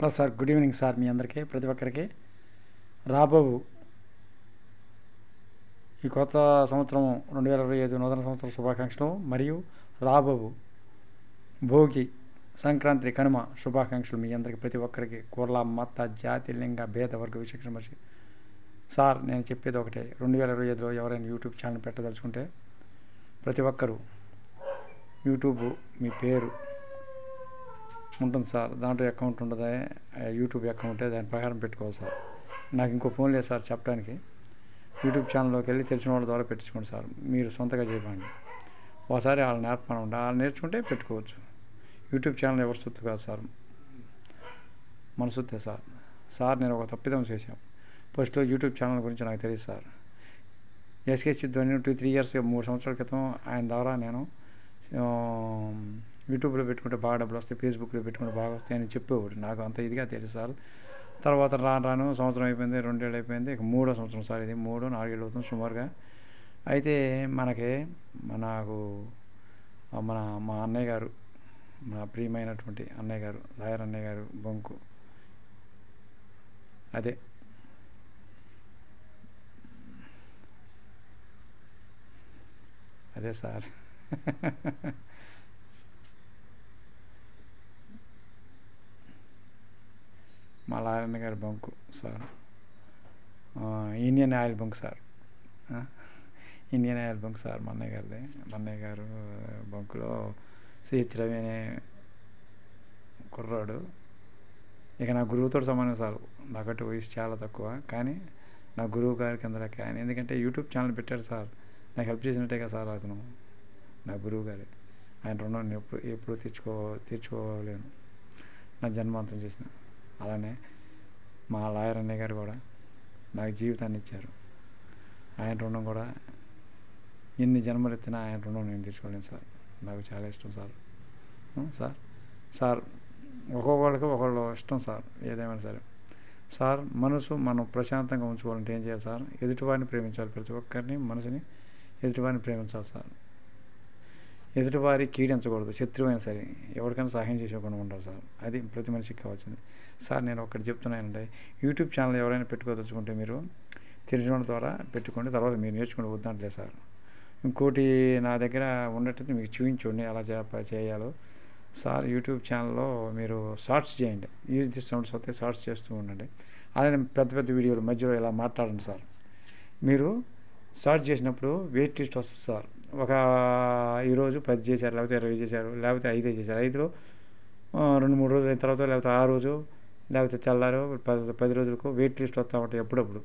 Hello sir, good evening sir. మీ అందరికీ, ప్రతి ఒక్కరికి రాబోవు ఈ కొత్త సంవత్సరం 2025 నూతన సంవత్సర శుభాకాంక్షలు మరియు రాబోవు భోగి, సంక్రాంతి, కనుమ శుభాకాంక్షలు మీ అందరికీ, ప్రతి ఒక్కరికి. కుల, మత, జాతి, లింగ భేద వర్గ విచక్షణ మనిషి సార్, నేను చెప్పేది ఒకటే. 2025లో ఎవరైనా యూట్యూబ్ ఛానల్ పెట్టదలుచుకుంటే ప్రతి ఒక్కరూ యూట్యూబ్ మీ పేరు ఉంటుంది సార్, దాంట్లో అకౌంట్ ఉంటుంది, యూట్యూబ్ అకౌంటే, దాని ప్రకారం పెట్టుకోవాలి సార్. నాకు ఇంకో ఫోన్ లేదు సార్ చెప్పడానికి. యూట్యూబ్ ఛానల్లోకి వెళ్ళి తెలిసిన వాళ్ళ ద్వారా పెట్టించుకోండి సార్. మీరు సొంతగా చేయకండి. ఒకసారి వాళ్ళు నేర్పడం ఉంటే వాళ్ళు నేర్చుకుంటే పెట్టుకోవచ్చు. యూట్యూబ్ ఛానల్ ఎవరి సొత్తు కాదు సార్, మన సొత్తే సార్. సార్, నేను ఒక తప్పిదం చేశాను. ఫస్ట్లో యూట్యూబ్ ఛానల్ గురించి నాకు తెలియదు సార్. ఎస్కే సిద్ధు 2-3 ఇయర్స్ 3 సంవత్సరాల క్రితం ఆయన ద్వారా నేను యూట్యూబ్లో పెట్టుకుంటే బాగా డబ్బులు వస్తాయి, ఫేస్బుక్లో పెట్టుకుంటే బాగా వస్తాయి అని చెప్పేవాడు. నాకు అంత ఇదిగా తెలుసు సార్. తర్వాత రాను సంవత్సరం అయిపోయింది, 2 ఏళ్ళు అయిపోయింది, ఇక 3వ సంవత్సరం సార్ ఇది. 3-4 ఏళ్ళు అవుతుంది సుమారుగా. అయితే నాకు మా అన్నయ్య గారు, మా ప్రియమైనటువంటి అన్నయ్య గారు, లాయర్ అన్నయ్య గారు బొంకు, అదే సార్. మా లాయర్ గారు bunk sir, Indian oil bunk sir, Indian oil bunk sir మా అన్నయ్య గారిది. మా అన్నయ్య గారు బంకులో సిహెచ్ రవి అనే కుర్రాడు. ఇక నా గురువుతో సమానం సార్. నాకంటే వయసు చాలా తక్కువ, కానీ నా గురువు గారి కింద లెక్క ఆయన. ఎందుకంటే యూట్యూబ్ ఛానల్ పెట్టాడు సార్, నాకు హెల్ప్ చేసినట్టే కదా సార్ అతను, నా గురువు గారి. ఆయన రుణం నేను ఎప్పుడు తీర్చుకోలేను, నా జన్మాంతం చేసిన. అలానే మా లాయర్ అన్నయ్య గారు కూడా నాకు జీవితాన్ని ఇచ్చారు. ఆయన రుణం కూడా ఎన్ని జన్మలు ఎత్తినా ఆయన రుణం నేను తీర్చుకోలేను సార్. నాకు చాలా ఇష్టం సార్. సార్ ఒక్కొక్కరికి ఒకళ్ళు ఇష్టం సార్, ఏదేమైనా సరే సార్. మనసు మనం ప్రశాంతంగా ఉంచుకోవాలంటే ఏం చేయాలి సార్? ఎదుటివారిని ప్రేమించాలి. ప్రతి ఒక్కరిని మనసుని ఎదుటివారిని ప్రేమించాలి సార్. ఎదుటివారి కీడించకూడదు, శత్రువైనా సరే ఎవరికైనా సహాయం చేసేకుండా ఉండాలి సార్. అది ప్రతి మనిషికి కావాల్సింది సార్. నేను ఒకటి చెప్తున్నానంటే, యూట్యూబ్ ఛానల్ ఎవరైనా పెట్టుకోదలుచుకుంటే మీరు తెలిసిన ద్వారా పెట్టుకోండి, తర్వాత మీరు నేర్చుకుంటే వద్దంటలేదు సార్. ఇంకోటి నా దగ్గర ఉన్నట్టయితే మీకు చూపించండి ఎలా చేయాలో సార్. యూట్యూబ్ ఛానల్లో మీరు షార్ట్స్ చేయండి, యూజ్ దిస్ సౌండ్స్ వస్తే షార్ట్స్ చేస్తూ ఉండండి. అలానే పెద్ద వీడియోలు మధ్యలో ఇలా మాట్లాడండి సార్. మీరు షార్ట్ చేసినప్పుడు వెయిట్ లిస్ట్ వస్తుంది సార్. ఈరోజు 10 చేశారు, లేకపోతే 20 చేశారు, లేకపోతే 5 చేశారు. 5లో 2-3 రోజులు అయిన తర్వాత, లేకపోతే ఆ రోజు, లేకపోతే తెల్లారు 10 రోజులకు వెయిట్ లిస్ట్ వస్తూ ఉంటాయి ఎప్పుడప్పుడు.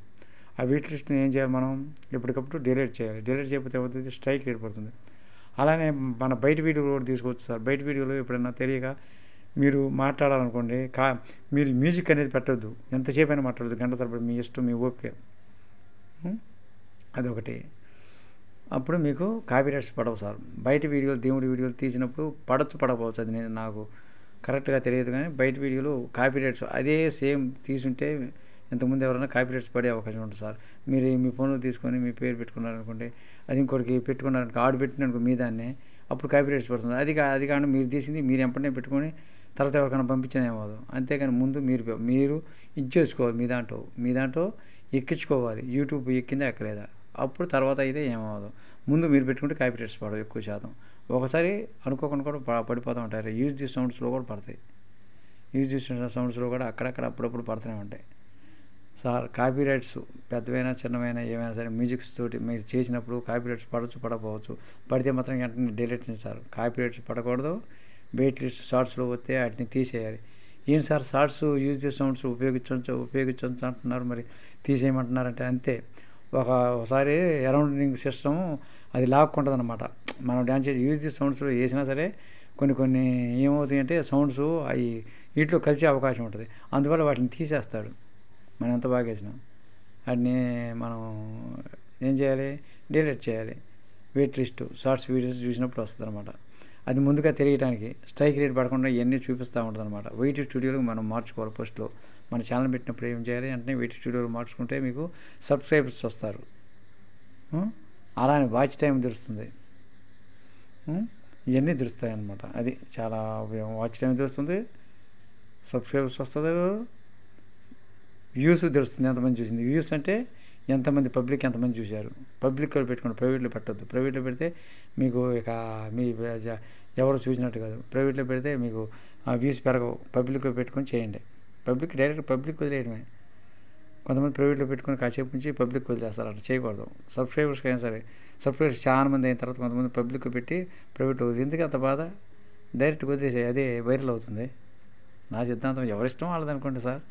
ఆ వెయిట్ లిస్ట్ని ఏం చేయాలి మనం? ఎప్పటికప్పుడు డిలీట్ చేయాలి. డిలీట్ చేయకపోతే ఏమవుతుంది? స్ట్రైక్ రేట్ పడుతుంది. అలానే మన బయట వీడియోలు కూడా తీసుకోవచ్చు సార్. బయట వీడియోలో ఎప్పుడైనా తెలియక మీరు మాట్లాడాలనుకోండి, మీరు మ్యూజిక్ అనేది పెట్టద్దు, ఎంతసేపు అయినా మాట్లాడద్దు, గంట తరబడి, మీ ఇష్టం, మీ ఓపిక. అదొకటి. అప్పుడు మీకు కాపీరైట్స్ పడవు సార్. బయట వీడియోలు, దేవుడి వీడియోలు తీసినప్పుడు పడకపోవచ్చు, అది నాకు కరెక్ట్గా తెలియదు. కానీ బయట వీడియోలు కాపీరైట్స్ అదే సేమ్ తీసుంటే ఇంతకుముందు ఎవరైనా కాపీరైట్స్ పడే అవకాశం ఉంటుంది సార్. మీరు మీ ఫోన్లో తీసుకొని మీ పేరు పెట్టుకున్నారనుకోండి, అది ఇంకోటికి పెట్టుకున్నారనుకో, ఆడు పెట్టిననుకో మీ దాన్ని, అప్పుడు కాపీరైట్స్ పడుతుంది. అది కాకుండా మీరు తీసింది మీరు ఎంపనే పెట్టుకొని తర్వాత ఎవరికైనా పంపించినా ఏమవుదు. అంతేగాని ముందు మీరు ఇది చేసుకోవాలి, మీ దాంట్లో ఎక్కించుకోవాలి. యూట్యూబ్ ఎక్కిందా ఎక్కలేదా, అప్పుడు తర్వాత అయితే ఏమవ్వదు. ముందు మీరు పెట్టుకుంటే కాపీరైట్స్ పడవు ఎక్కువ శాతం. ఒకసారి అనుకోకుండా కూడా పడిపోతూ ఉంటాయి. యూజ్ ది సౌండ్స్లో కూడా పడతాయి. యూజ్ ది సౌండ్స్లో కూడా అక్కడక్కడ అప్పుడప్పుడు పడుతూనే ఉంటాయి సార్. కాపీరైట్స్ పెద్దవైనా చిన్నవైనా ఏమైనా సరే మ్యూజిక్స్ తోటి మీరు చేసినప్పుడు కాపీరైట్స్ పడకపోవచ్చు. పడితే మాత్రం వెంటనే డిలీట్ చేస్తారు. కాపీరైట్స్ పడకూడదు. వెయిట్ లిస్ట్ షార్ట్స్లో వస్తే వాటిని తీసేయాలి. ఏంటి sir shorts use the sounds ఉపయోగించవచ్చు అంటున్నారు, మరి తీసేయమంటున్నారంటే అంతే. ఒకసారి అరౌండింగ్ సిస్టమ్ అది లాక్కుంటుంది అనమాట. మనం డ్యాన్స్ చేసి యూజ్ ది సౌండ్స్లో వేసినా సరే కొన్ని ఏమవుతాయి అంటే సౌండ్స్ అవి వీటిలో కలిసే అవకాశం ఉంటుంది. అందువల్ల వాటిని తీసేస్తాడు. మనం ఎంత బాగా వేసినాం వాటిని మనం ఏం చేయాలి? డిలీట్ చేయాలి. వెయిట్ లిస్ట్ షార్ట్స్ వీడియోస్ చూసినప్పుడు వస్తుంది అనమాట. అది ముందుగా తెలియడానికి స్ట్రైక్ రేట్ పడకుండా ఇవన్నీ చూపిస్తూ ఉంటుంది అనమాట. వెయిట్ స్టూడియోలో మనం మార్చుకోవాలి. ఫస్ట్లో మన ఛానల్ పెట్టినప్పుడు ఏం చేయాలి అంటే వెయిట్ స్టూడియోలో మార్చుకుంటే మీకు సబ్స్క్రైబర్స్ వస్తారు. అలానే వాచ్ టైం తెలుస్తుంది, ఇవన్నీ తెలుస్తాయి అన్నమాట. అది చాలా ఉపయోగం. వాచ్ టైం తెలుస్తుంది, సబ్స్క్రైబర్స్ వస్తుందో, వ్యూస్ తెలుస్తుంది ఎంతమంది చూసింది. వ్యూస్ అంటే ఎంతమంది పబ్లిక్ ఎంతమంది చూశారు. పబ్లిక్లో పెట్టుకోండి, ప్రైవేట్లో పెట్టద్దు. ప్రైవేట్లో పెడితే మీకు ఇక మీ ఎవరు చూసినట్టు కాదు. ప్రైవేట్లో పెడితే మీకు వ్యూస్ పెరగవు. పబ్లిక్లో పెట్టుకొని చేయండి. డైరెక్ట్ పబ్లిక్ వదిలేయడమే. కొంతమంది ప్రైవేట్లో పెట్టుకొని కాసేపు నుంచి పబ్లిక్ వదిలేస్తారు. అట్లా చేయకూడదు. సబ్స్క్రైబర్స్ అయినా సరే, సబ్స్క్రైబర్స్ చాలా మంది అయిన తర్వాత కొంతమంది పబ్లిక్ పెట్టి ప్రైవేట్లో వదిలి, ఎందుకు అంత బాధ? డైరెక్ట్ వదిలేసాయి, అదే వైరల్ అవుతుంది. నా సిద్ధాంతం ఎవరిష్టం వాళ్ళది అనుకోండి సార్.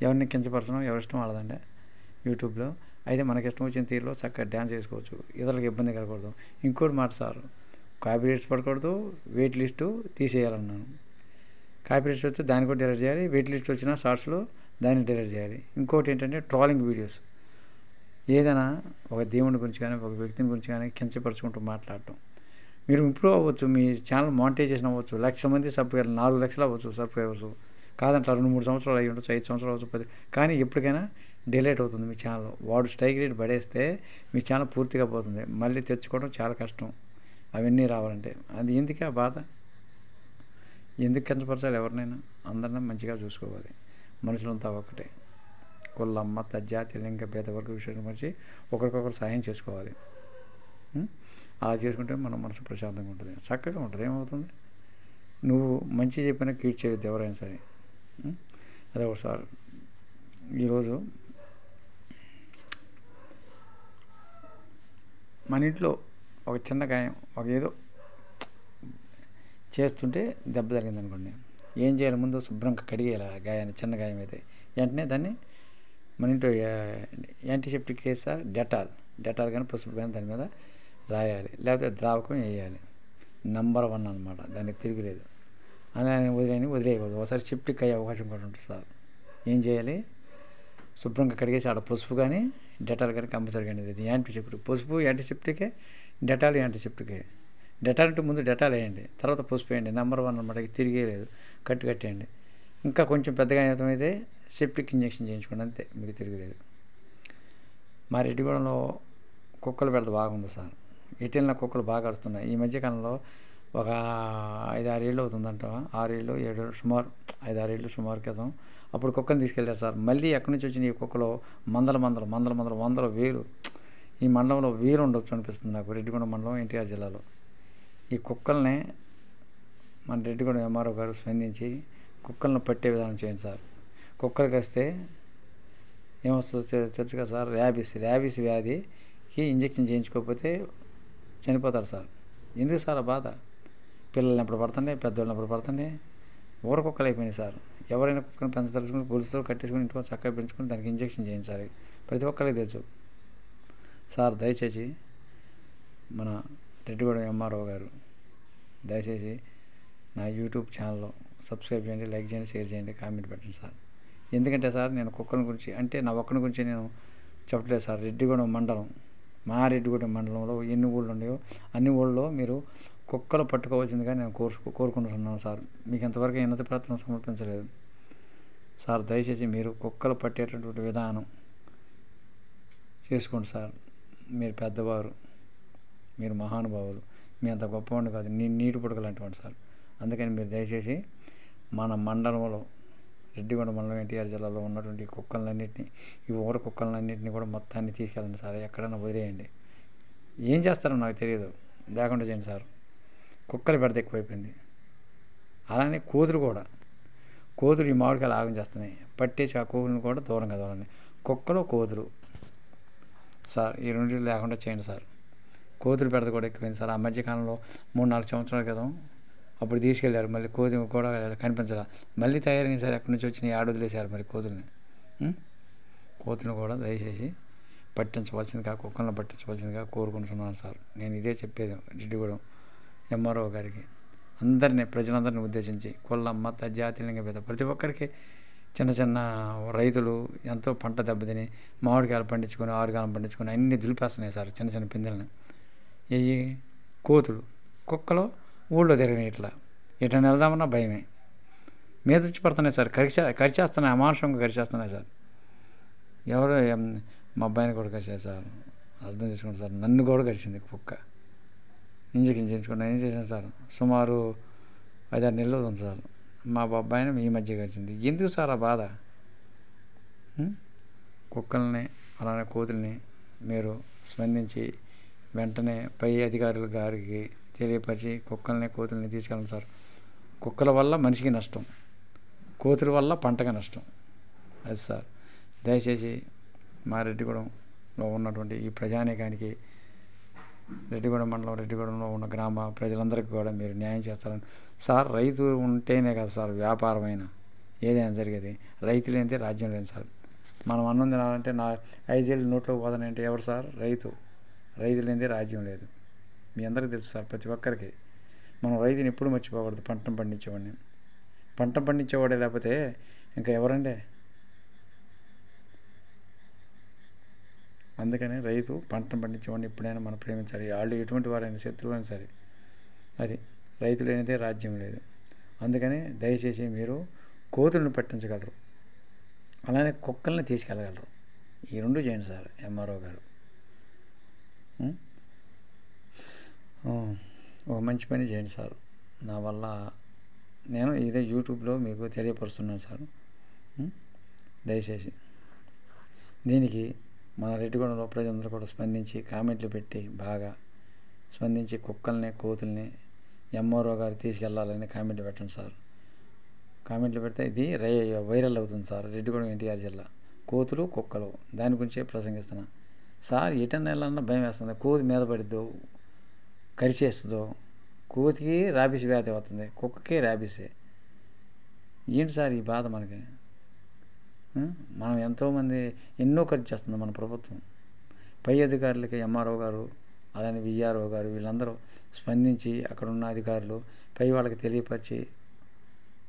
ఎవరిని కించపరచడం ఎవరిష్టం వాళ్ళదండి యూట్యూబ్లో. అయితే మనకి ఇష్టం వచ్చిన తీరులో చక్కగా డ్యాన్స్ చేసుకోవచ్చు, ఇతరులకు ఇబ్బంది కలగకూడదు. ఇంకోటి మాట సార్, కాపీరైట్స్ పడకూడదు, వెయిట్ లిస్టు తీసేయాలన్నాను. కాపీరైట్స్ వస్తే దాన్ని కూడా డిలీట్ చేయాలి, వెయిట్ లిస్ట్ వచ్చిన షార్ట్స్లో దాన్ని డిలీట్ చేయాలి. ఇంకోటి ఏంటంటే ట్రోలింగ్ వీడియోస్, ఏదైనా ఒక దేవుని గురించి కానీ ఒక వ్యక్తిని గురించి కానీ కించపరుచుకుంటూ మాట్లాడటం. మీరు ఇంప్రూవ్ అవ్వచ్చు, మీ ఛానల్ మానిటైజేషన్ అవ్వచ్చు, 1,00,000 మంది సబ్స్క్రైబర్, 4 లక్షలు అవ్వచ్చు సబ్స్క్రైబర్స్. కాదంటారు 2-3 సంవత్సరాలు అయ్యి ఉండొచ్చు, 5 సంవత్సరాలు అవ్వచ్చు, 10. కానీ ఎప్పటికైనా డిలేట్ అవుతుంది మీ ఛానల్. వాడు స్ట్రైక్ రేట్ పడేస్తే మీ ఛానల్ పూర్తిగా పోతుంది. మళ్ళీ తెచ్చుకోవడం చాలా కష్టం అవన్నీ రావాలంటే. అది ఎందుకు ఆ బాధ? ఎందుకు కించపరచాలి ఎవరినైనా? అందరినీ మంచిగా చూసుకోవాలి. మనుషులంతా ఒకటే. కులమ్మ తజ్జాతి లింగ భేద వర్గ విషయం మనిషి ఒకరికొకరు సహాయం చేసుకోవాలి. అలా చేసుకుంటే మన మనసు ప్రశాంతంగా ఉంటుంది, చక్కగా ఉంటుంది. ఏమవుతుంది? నువ్వు మంచి చెప్పినా కీడ్ చేయొద్దు ఎవరైనా సరే. అదే ఒకసారి ఈరోజు మన ఇంట్లో ఒక చిన్న గాయం, ఒక ఏదో చేస్తుంటే దెబ్బ తగిలింది అనుకోండి, ఏం చేయాలి? ముందు శుభ్రంగా కడిగేయాలి ఆ గాయాన్ని. చిన్న గాయం అయితే వెంటనే దాన్ని మన ఇంట్లో యాంటీసెప్టిక్ వేసా డెటాల్ కానీ పసుపు కానీ దాని మీద రాయాలి, లేకపోతే ద్రావకం వేయాలి. నంబర్ 1 అనమాట, దానికి తిరిగిలేదు. అలా వదిలేయకూడదు. ఒకసారి సెప్టిక్ అయ్యే అవకాశం కూడా ఉంటుంది సార్. ఏం చేయాలి? శుభ్రంగా కడిగేసి ఆడ పసుపు కానీ డెటాల్ కానీ కంపల్సరీ కానీ, ఇది యాంటీసెప్టిక్. పసుపు యాంటీసెప్టికే, డెటాల్ యాంటీసెప్టికే. డెటాల్ అంటే ముందు డెటాల్ వేయండి, తర్వాత పసుపు వేయండి. నంబర్ 1 అనమాట, తిరిగేయలేదు, కట్టేయండి. ఇంకా కొంచెం పెద్దగా అయితే సెప్టిక్ ఇంజెక్షన్ చేయించుకోండి, అంతే, మీకు తిరగలేదు. మా రెడ్డిగూడెంలో కుక్కల బెడద బాగుంది సార్. ఎటెళ్ళిన కుక్కలు బాగా అరుస్తున్నాయి ఈ మధ్యకాలంలో. ఒక 5-6 ఏళ్ళు అవుతుందంట, 6 ఏళ్ళు 7 ఏళ్ళు సుమారు, 5-6 ఏళ్ళు సుమారు క్రితం. అప్పుడు కుక్కని తీసుకెళ్ళారు సార్. మళ్ళీ ఎక్కడి నుంచి వచ్చిన ఈ కుక్కలు వందల వేలు, ఈ మండలంలో వేలు ఉండొచ్చు అనిపిస్తుంది నాకు. రెడ్డిగూడెం మండలం, ఎన్టీఆర్ జిల్లాలో. ఈ కుక్కల్ని మన రెడ్డిగూడెం ఎంఆర్ఓ గారు స్పందించి కుక్కలను పట్టే విధానం చేయండి సార్. కుక్కలకి వస్తే ఏమొస్తుందో తెలుసు కదా సార్, ర్యాబీస్ వ్యాధికి ఇంజక్షన్ చేయించుకోకపోతే చనిపోతారు సార్. ఎందుకు సార్ ఆ బాధ? పిల్లల్ని ఎప్పుడు పడుతున్నాయి, పెద్దవాళ్ళని ఎప్పుడు పడుతున్నాయి, ఊర కుక్కలు అయిపోయినాయి సార్. ఎవరైనా కుక్కను పెంచదలుచుకుని గొలుసుతో కట్టేసుకుని ఇంట్లో చక్కగా పెంచుకుని దానికి ఇంజక్షన్ చేయించాలి. ప్రతి ఒక్కరికి తెలుసు సార్. దయచేసి మన రెడ్డిగూడెం ఎంఆర్ఓ గారు దయచేసి నా యూట్యూబ్ ఛానల్లో సబ్స్క్రైబ్ చేయండి, లైక్ చేయండి, షేర్ చేయండి, కామెంట్ పెట్టండి సార్. ఎందుకంటే సార్ నేను కుక్కల గురించి అంటే నా ఒక్కడి గురించి నేను చెప్పట్లేదు సార్. రెడ్డిగూడెం మండలం, మా రెడ్డిగూడెం మండలంలో ఎన్ని ఊళ్ళు ఉన్నాయో అన్ని ఊళ్ళో మీరు కుక్కలు పట్టుకోవాల్సిందిగా నేను కోరుకుంటున్నాను సార్. మీకు ఎంతవరకు వినతి పత్రం సమర్పించలేదు సార్. దయచేసి మీరు కుక్కలు పట్టేటటువంటి విధానం చేసుకోండి సార్. మీరు పెద్దవారు, మీరు మహానుభావులు, మీ అంత గొప్పవాడిని కాదు, నీటి పుడక లాంటివాడు సార్. అందుకని మీరు దయచేసి మన మండలంలో, రెడ్డిగూడెం మండలం, ఎన్టీఆర్ జిల్లాలో ఉన్నటువంటి కుక్కలన్నింటినీ, ఈ ఊర కుక్కలన్నింటినీ కూడా మొత్తాన్ని తీసుకెళ్ళండి సార్. ఎక్కడైనా వదిలేయండి. ఏం చేస్తారో నాకు తెలియదు, లేకుండా చేయండి సార్. కుక్కల బెడద ఎక్కువైపోయింది. అలానే కోతులు ఈ మామిడికాయలు ఆగం చేస్తున్నాయి. పట్టేసి ఆ కోతులను కూడా దూరంగా దూరండి. కుక్కలు కోతులు సార్, ఈ రెండింటిలో లేకుండా చేయండి సార్. కోతులు బెడద కూడా ఎక్కువైంది సార్. ఆ మధ్యకాలంలో 3-4 సంవత్సరాల క్రితం అప్పుడు తీసుకెళ్ళారు, మళ్ళీ కోతి కూడా కనిపించాల, మళ్ళీ తయారైంది సార్. ఎక్కడి నుంచి వచ్చినాయి ఆడొదిలేశారు మరి కోతులను కూడా దయచేసి పట్టించవలసిందిగా, కుక్కలను పట్టించవలసిందిగా కోరుకుంటున్నాను సార్. నేను ఇదే చెప్పేది రెడ్డిగూడెం ఎంఆర్ఓ గారికి, అందరినీ, ప్రజలందరినీ ఉద్దేశించి. కుల మత జాతి లింగ భేద ప్రతి ఒక్కరికి, చిన్న రైతులు ఎంతో పంట దెబ్బతిని మామిడికాయలు పండించుకొని, ఆరుగాలం పండించుకొని అన్నీ దులిపేస్తున్నాయి సార్ చిన్న పిందెలని. ఈ కోతులు, కుక్కలు ఊళ్ళో తిరగని ఇట్లా వెళ్దామన్నా భయమే. మీద వచ్చి పడుతున్నాయి సార్, కరిచేస్తున్నాయి, అమానుషంగా కరిచేస్తున్నాయి సార్. ఎవరు మా అబ్బాయిని కూడా కరిచారు సార్. అర్థం చేసుకోండి సార్. నన్ను కూడా కరిచింది కుక్క. ఇంజక్షన్ చేయించుకున్నా, ఏం చేశాను సార్, సుమారు 5-6 నెలలు అవుతుంది సార్. మా బొబ్బాయిని మీ మధ్య కలిసింది. ఎందుకు సార్ ఆ బాధ? కుక్కల్ని అలానే కోతుల్ని మీరు స్పందించి వెంటనే పై అధికారుల గారికి తెలియపరిచి కుక్కల్ని కోతుల్ని తీసుకెళ్ళండి సార్. కుక్కల వల్ల మనిషికి నష్టం, కోతుల వల్ల పంటకి నష్టం. అది సార్, దయచేసి మా రెడ్డిగూడెంలో ఉన్నటువంటి ఈ ప్రజానీకానికి, రెడ్డిగూడెం మండలం రెడ్డిగూడెంలో ఉన్న గ్రామ ప్రజలందరికీ కూడా మీరు న్యాయం చేస్తారని సార్. రైతు ఉంటేనే కదా సార్ వ్యాపారమైన ఏదైనా జరిగేది. రైతు లేనిదే రాజ్యం లేదు సార్. మనం అన్నం తినాలంటే 5 ఏళ్ళు నోట్లోకి పోతానంటే ఎవరు సార్? రైతు. రైతు లేనిదే రాజ్యం లేదు. మీ అందరికీ తెలుసు సార్, ప్రతి ఒక్కరికి. మనం రైతుని ఎప్పుడు మర్చిపోకూడదు. పంటను పండించేవాడిని, పంట పండించేవాడే లేకపోతే ఇంకా ఎవరండి? అందుకని రైతు పంటను పండించేవాడిని ఎప్పుడైనా మనం ప్రేమించాలి. వాళ్ళు ఎటువంటి వారైనా, శత్రువైనా సరే. అది రైతు లేనిదే రాజ్యం లేదు. అందుకని దయచేసి మీరు కోతులను పట్టించగలరు, అలానే కుక్కల్ని తీసుకెళ్ళగలరు. ఈ 2 చేయండి సార్ ఎంఆర్ఓ గారు. ఒక మంచి పని చేయండి సార్. నా వల్ల నేను ఇదే యూట్యూబ్లో మీకు తెలియపరుస్తున్నాను సార్. దయచేసి దీనికి మన రెడ్డిగూడెంలో ప్రజలందరూ కూడా స్పందించి కామెంట్లు పెట్టి బాగా స్పందించి కుక్కల్ని కోతుల్ని ఎంఆర్ఓ గారు తీసుకెళ్లాలని కామెంట్లు పెట్టండి సార్. కామెంట్లు పెడితే ఇది వైరల్ అవుతుంది సార్. రెడ్డిగూడెం ఎన్టీఆర్ జిల్లా కోతులు కుక్కలు దాని గురించే ప్రసంగిస్తున్నా సార్. ఎటన్నా వెళ్ళాలన్నా భయం వేస్తుంది. కోతి మీద పడిద్దో, కరిచేస్తుందో. కోతికి ర్యాబీస్ వ్యాధి అవుతుంది, కుక్కకి ర్యాబీసే. ఏంటి సార్ ఈ బాధ మనకి? మనం ఎంతోమంది ఎన్నో ఖర్చు చేస్తుంది మన ప్రభుత్వం. పై అధికారులకి ఎంఆర్ఓ గారు అలానే విఆర్ఓ గారు వీళ్ళందరూ స్పందించి అక్కడున్న అధికారులు పై వాళ్ళకి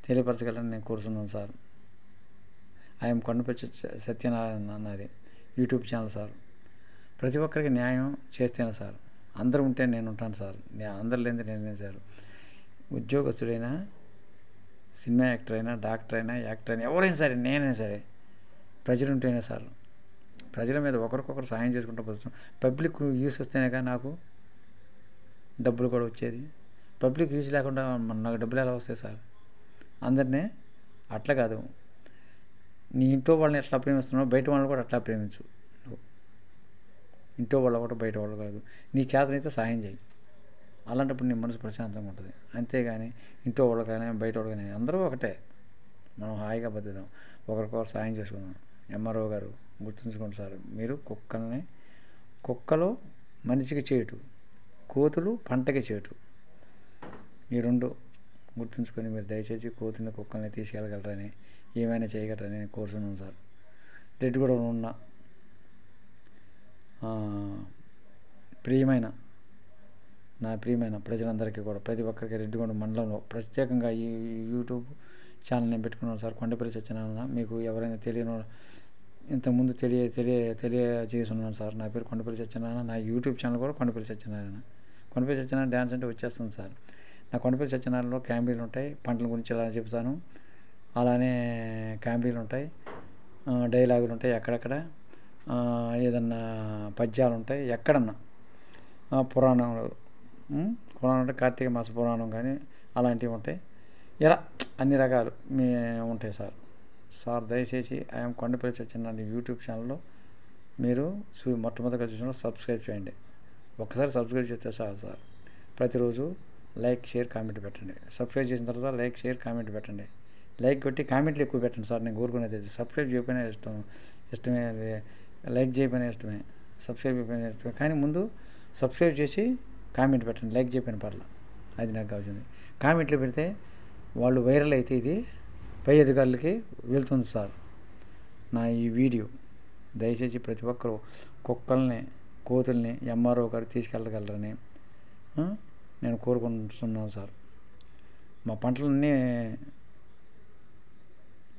తెలియపరచగలని నేను కోరుతున్నాను సార్. ఐఎమ్ కొండపల్లి సత్యనారాయణ అన్నది యూట్యూబ్ ఛానల్ సార్. ప్రతి ఒక్కరికి న్యాయం చేస్తేనే సార్. అందరూ ఉంటే నేను ఉంటాను సార్. అందరు లేనిదే నేను సార్. ఉద్యోగస్తుడైనా, సినిమా యాక్టర్ అయినా, డాక్టర్ అయినా, యాక్టర్ అయినా, ఎవరైనా సరే, నేనే సరే, ప్రజలు ఉంటేనే సార్. ప్రజల మీద ఒకరికొకరు సాయం చేసుకుంటూ పోతున్నాం. పబ్లిక్ యూస్ వస్తేనేగా నాకు డబ్బులు కూడా వచ్చేది. పబ్లిక్ యూస్ లేకుండా నాకు డబ్బులు ఎలా వస్తాయి సార్? అందరినీ అట్లా కాదు, నీ ఇంట్లో వాళ్ళని ఎట్లా ప్రేమిస్తున్నావు బయట వాళ్ళని కూడా అట్లా ప్రేమించు. ఇంట్లో వాళ్ళు కూడా బయట వాళ్ళు కాదు. నీ చేతనైతే సాయం చేయి. అలాంటప్పుడు నీ మనసు ప్రశాంతంగా ఉంటుంది. అంతేగాని ఇంట్లో వాళ్ళు కానీ బయట వాళ్ళు కానీ అందరూ ఒకటే. మనం హాయిగా బతుకుదాం, ఒకరికొకరు సాయం చేసుకుందాం. ఎంఆర్ఓ గారు గుర్తుంచుకోండి సార్. మీరు కుక్కలు మనిషికి చేటు, కోతులు పంటకి చేటు. ఈ 2 గుర్తుంచుకొని మీరు దయచేసి కోతుల్ని కుక్కల్ని తీసుకెళ్ళగలరని, ఏమైనా చేయగలరని నేను కోరుతున్నాను సార్. రెడ్డిగూడెంలో ఉన్న నా ప్రియమైన ప్రజలందరికీ కూడా, ప్రతి ఒక్కరికి రెడ్డిగూడెం మండలంలో ప్రత్యేకంగా ఈ యూట్యూబ్ ఛానల్ నేను పెట్టుకున్నాను సార్. కొండపల్లి సత్యనారాయణ. మీకు ఎవరైనా తెలియని ఇంతకుముందు తెలియజేస్తున్నాను సార్. నా పేరు కొండపల్లి సత్యనారాయణ. నా యూట్యూబ్ ఛానల్ కూడా కొండపల్లి సత్యనారాయణ. కొండపల్లి సత్యనారాయణ డ్యాన్స్ అంటే వచ్చేస్తుంది సార్. నా కొండపల్లి సత్యనారాయణలో క్యాంపీలు ఉంటాయి, పంటల గురించి ఇలా చెప్తాను. అలానే క్యాంపీలు ఉంటాయి, డైలాగులు ఉంటాయి, ఎక్కడెక్కడ ఏదన్నా పద్యాలు ఉంటాయి, ఎక్కడన్నా పురాణాలు అంటే కార్తీక మాస పురాణం కానీ అలాంటివి ఉంటాయి. ఇలా అన్ని రకాలు ఉంటాయి సార్. దయచేసి ఐఎమ్ కొండపల్లి సత్యనారాయణ యూట్యూబ్ ఛానల్లో మీరు మొట్టమొదటిగా చూసిన సబ్స్క్రైబ్ చేయండి. ఒక్కసారి సబ్స్క్రైబ్ చేస్తే చాలు సార్. ప్రతిరోజు లైక్, షేర్, కామెంట్ పెట్టండి. సబ్స్క్రైబ్ చేసిన తర్వాత లైక్, షేర్, కామెంట్ పెట్టండి. లైక్ పెట్టి కామెంట్లు ఎక్కువ పెట్టండి సార్. నేను కోరుకునేది సబ్స్క్రైబ్ చేయకపోయినా ఇష్టమే, లైక్ చేయకపోయినా ఇష్టమే, సబ్స్క్రైబ్ చేయకపోయినా ఇష్టమే. కానీ ముందు సబ్స్క్రైబ్ చేసి కామెంట్ పెట్టండి. లైక్ చేయకపోయిన పర్లా, అది నాకు కావాల్సింది. కామెంట్లు పెడితే వాళ్ళు వైరల్ అయితే ఇది పై అధికారులకి వెళ్తుంది సార్. నా ఈ వీడియో దయచేసి ప్రతి ఒక్కరూ కుక్కల్ని, కోతుల్ని ఎంఆర్ఓ గారు తీసుకెళ్ళగలరని నేను కోరుకుంటున్నాను సార్. మా పంటలన్నీ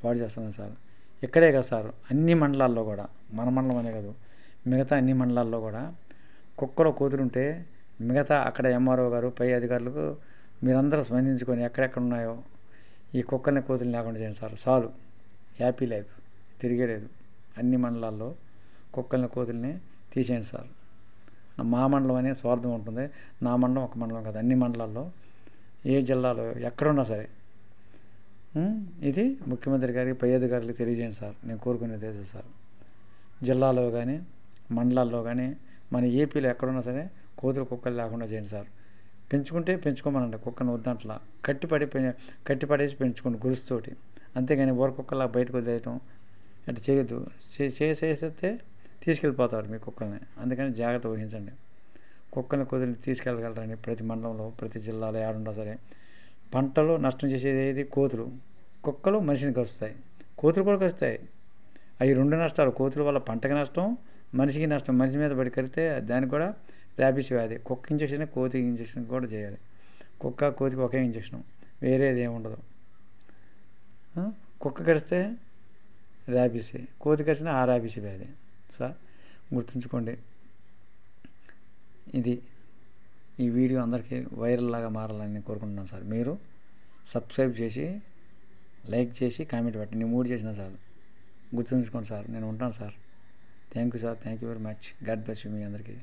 పాడు చేస్తున్నాను సార్. ఇక్కడే కదా సార్, అన్ని మండలాల్లో కూడా, మన మండలం అనే కాదు, మిగతా అన్ని మండలాల్లో కూడా కుక్కలు, కోతులు ఉంటే మిగతా అక్కడ ఎంఆర్ఓ గారు, పై అధికారులకు మీరందరూ స్పందించుకొని ఎక్కడెక్కడ ఉన్నాయో ఈ కుక్కల్ని, కోతుల్ని లేకుండా చేయండి సార్. చాలు, హ్యాపీ లైఫ్, తిరిగేలేదు. అన్ని మండలాల్లో కుక్కల్ని, కోతుల్ని తీసేయండి సార్. మా మండలం అనే స్వార్థం ఉంటుంది. నా మండలం ఒక మండలం కాదు, అన్ని మండలాల్లో ఏ జిల్లాలో ఎక్కడున్నా సరే ఇది ముఖ్యమంత్రి గారికి పై అధికారులకు తెలియజేయండి సార్, నేను కోరుకునేది అదే సార్. జిల్లాలో కానీ మండలాల్లో కానీ మన ఏపీలో ఎక్కడున్నా సరే కోతులు కుక్కలు లేకుండా చేయండి సార్. పెంచుకుంటే పెంచుకోమనండి, కుక్కను వద్దంట్లా. కట్టి పడేసి పెంచుకోండి గురుస్తోటి, అంతేగాని ఊర కుక్కలా బయటకు వదిలేయటం అట్లా చేయొద్దు. చేసేస్తే తీసుకెళ్ళిపోతారు మీ కుక్కల్ని, అందుకని జాగ్రత్త వహించండి. కుక్కల్ని కుదిరి తీసుకెళ్ళగలరని ప్రతి మండలంలో ప్రతి జిల్లాలో ఏడున్నా సరే. పంటలో నష్టం చేసేది ఏది? కోతులు. కుక్కలు మనిషిని కరుస్తాయి, కోతులు కూడా కరుస్తాయి. అవి రెండు నష్టాలు, కోతుల వల్ల పంటకి నష్టం, మనిషికి నష్టం. మనిషి మీద పడి కరిస్తే దానికి కూడా ర్యాబీస్ వ్యాధి. కుక్క ఇంజక్షన్ కోతి ఇంజక్షన్ కూడా చేయాలి. కుక్క కోతికి ఒకే ఇంజక్షన్, వేరేది ఏమి ఉండదు. కుక్క కరిస్తే ర్యాబీస్, కోతి కరిచిన ఆ ర్యాబీస్ వ్యాధి సార్, గుర్తుంచుకోండి. ఇది ఈ వీడియో అందరికీ వైరల్ లాగా మారాలని నేను కోరుకుంటున్నాను సార్. మీరు సబ్స్క్రైబ్ చేసి లైక్ చేసి కామెంట్ పెట్టండి, నేను 3 చేసినా సార్. గుర్తుంచుకోండి సార్, నేను ఉంటాను sir. Thank you sir, thank you very much. God bless you మీ అందరికీ.